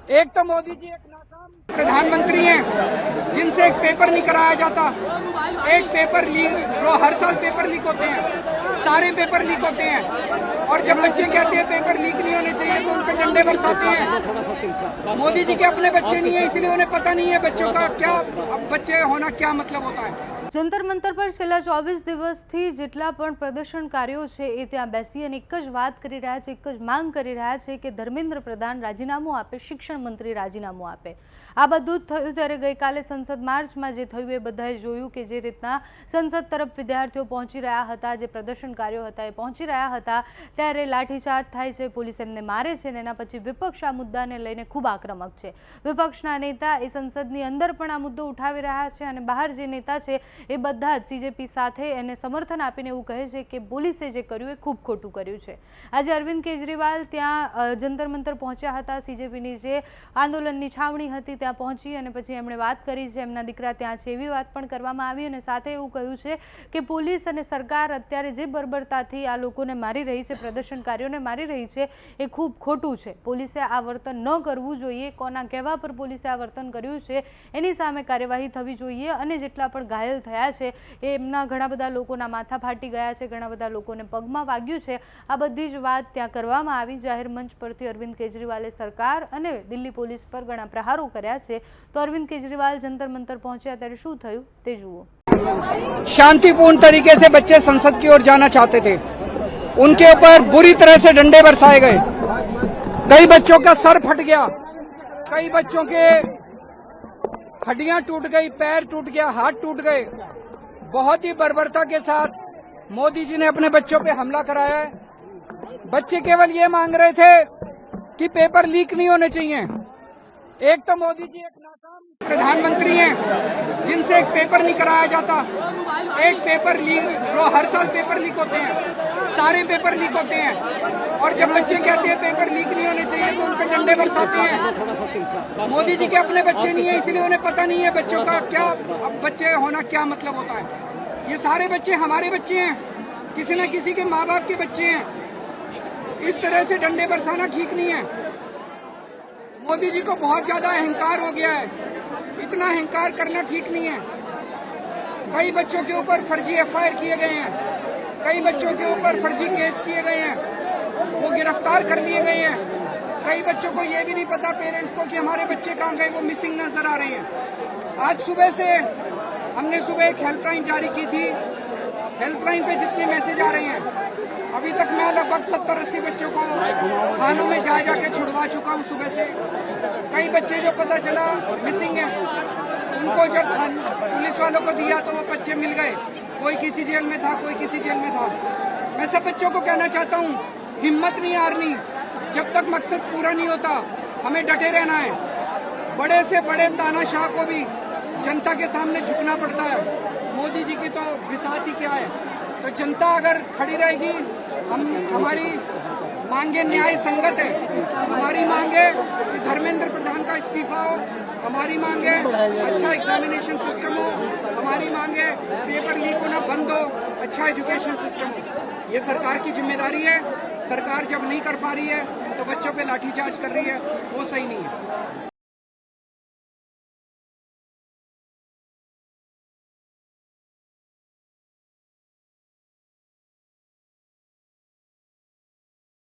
एक तो मोदी जी एक नाकाम प्रधानमंत्री हैं जिनसे एक पेपर नहीं कराया जाता। एक पेपर लीक हर साल पेपर लीक होते हैं, सारे पेपर लीक होते हैं। और जब बच्चे कहते हैं पेपर लीक नहीं होने चाहिए तो उन पर डंडे बरसाते हैं। मोदी जी के अपने बच्चे नहीं है, इसलिए उन्हें पता नहीं है बच्चों का क्या, बच्चे होना क्या मतलब होता है। जंतर मंतर पर छेल्ला 24 દિવસથી જેટલા પણ પ્રદર્શનકારીઓ છે એ ત્યાં બેસી અને એક જ વાત કરી રહ્યા છે, એક જ માંગ કરી રહ્યા છે કે ધર્મેન્દ્ર પ્રધાન રાજીનામું આપે, શિક્ષણ મંત્રી રાજીનામું આપે। આ બધું જ થયું ત્યારે ગઈકાલે સંસદ માર્ચમાં જે થયું એ બધાએ જોયું કે જે રીતના સંસદ તરફ વિદ્યાર્થીઓ પહોંચી રહ્યા હતા, જે પ્રદર્શનકારીઓ હતા એ પહોંચી રહ્યા હતા, ત્યારે લાઠીચાર્જ થાય છે, પોલીસ એમને મારે છે અને એના પછી વિપક્ષ આ મુદ્દાને લઈને ખૂબ આક્રમક છે। વિપક્ષના નેતા એ સંસદની અંદર પણ આ મુદ્દો ઉઠાવી રહ્યા છે અને બહાર જે નેતા છે એ બધા જ સીજેપી સાથે એને સમર્થન આપીને એવું કહે છે કે પોલીસે જે કર્યું એ ખૂબ ખોટું કર્યું છે। આજે અરવિંદ કેજરીવાલ ત્યાં જંતર મંતર પહોંચ્યા હતા, સીજેપીની જે આંદોલનની છાવણી હતી ત્યાં પહોંચી અને પછી એમણે વાત કરી છે, એમના દીકરા ત્યાં છે એવી વાત પણ કરવામાં આવી અને સાથે એવું કહ્યું છે કે પોલીસ અને સરકાર અત્યારે જે બર્બરતાથી આ લોકોને મારી રહી છે, પ્રદર્શનકારીઓને મારી રહી છે એ ખૂબ ખોટું છે। પોલીસે આ વર્તન ન કરવું જોઈએ, કોના કહેવા પર પોલીસે આ વર્તન કર્યું છે એની સામે કાર્યવાહી થવી જોઈએ અને જેટલા પણ ઘાયલ થયા છે એમના ઘણા બધા લોકોના માથા ફાટી ગયા છે, ઘણા બધા લોકોને પગમાં વાગ્યું છે। આ બધી જ વાત ત્યાં કરવામાં આવી। જાહેર મંચ પરથી અરવિંદ કેજરીવાલે સરકાર અને દિલ્હી પોલીસ પર ઘણા પ્રહારો કર્યા છે। તો અરવિંદ કેજરીવાल जंतर मंतर पहुंचे ત્યારે શું થયું તે જુઓ। शांतिपूर्ण तरीके से बच्चे संसद की ओर जाना चाहते थे, उनके ऊपर बुरी तरह से डंडे बरसाए गए। कई बच्चों का सर फट गया, कई बच्चों के हड्डियां टूट गई, पैर टूट गया, हाथ टूट गए। बहुत ही बर्बरता के साथ मोदी जी ने अपने बच्चों पे हमला कराया है। बच्चे केवल ये मांग रहे थे कि पेपर लीक नहीं होने चाहिए। एक तो मोदी जी एक नाकाम प्रधानमंत्री हैं जिनसे एक पेपर नहीं कराया जाता। एक पेपर लीक हर साल पेपर लीक होते हैं, सारे पेपर लीक होते हैं। और जब बच्चे कहते हैं पेपर लीक नहीं होने चाहिए तो उन पर डंडे बरसाते हैं। मोदी जी के अपने बच्चे नहीं है, इसलिए उन्हें पता नहीं है बच्चों का क्या, बच्चे होना क्या मतलब होता है। ये सारे बच्चे हमारे बच्चे हैं, किसी न किसी के माँ बाप के बच्चे हैं। इस तरह से डंडे बरसाना ठीक नहीं है। मोदी जी को बहुत ज्यादा अहंकार हो गया है, इतना अहंकार करना ठीक नहीं है। कई बच्चों के ऊपर फर्जी एफआईआर किए गए हैं, कई बच्चों के ऊपर फर्जी केस किए गए हैं, वो गिरफ्तार कर लिए गए हैं। कई बच्चों को ये भी नहीं पता पेरेंट्स को कि हमारे बच्चे कहाँ गए, वो मिसिंग नजर आ रहे हैं। आज सुबह से हमने एक हेल्पलाइन जारी की थी। हेल्पलाइन पे जितने मैसेज आ रहे हैं, अभी तक मैं लगभग 70-80 बच्चों को थानों में जा जाके छुड़वा चुका हूं सुबह से। कई बच्चे जो पता चला मिसिंग है, उनको जब पुलिस वालों को दिया तो वो बच्चे मिल गए। कोई किसी जेल में था, कोई किसी जेल में था। मैं सब बच्चों को कहना चाहता हूं, हिम्मत नहीं हारनी। जब तक मकसद पूरा नहीं होता हमें डटे रहना है। बड़े से बड़े तानाशाह को भी जनता के सामने झुकना पड़ता है। मोदी जी की तो बिसात ही क्या है। तो जनता अगर खड़ी रहेगी, हमारी मांगे न्याय संगत है। हमारी मांग है कि धर्मेंद्र प्रधान का इस्तीफा हो, हमारी मांग है अच्छा एग्जामिनेशन सिस्टम हो, हमारी मांग है पेपर लीक होना बंद हो, अच्छा एजुकेशन सिस्टम हो। ये सरकार की जिम्मेदारी है। सरकार जब नहीं कर पा रही है तो बच्चों पे लाठीचार्ज कर रही है, वो सही नहीं है।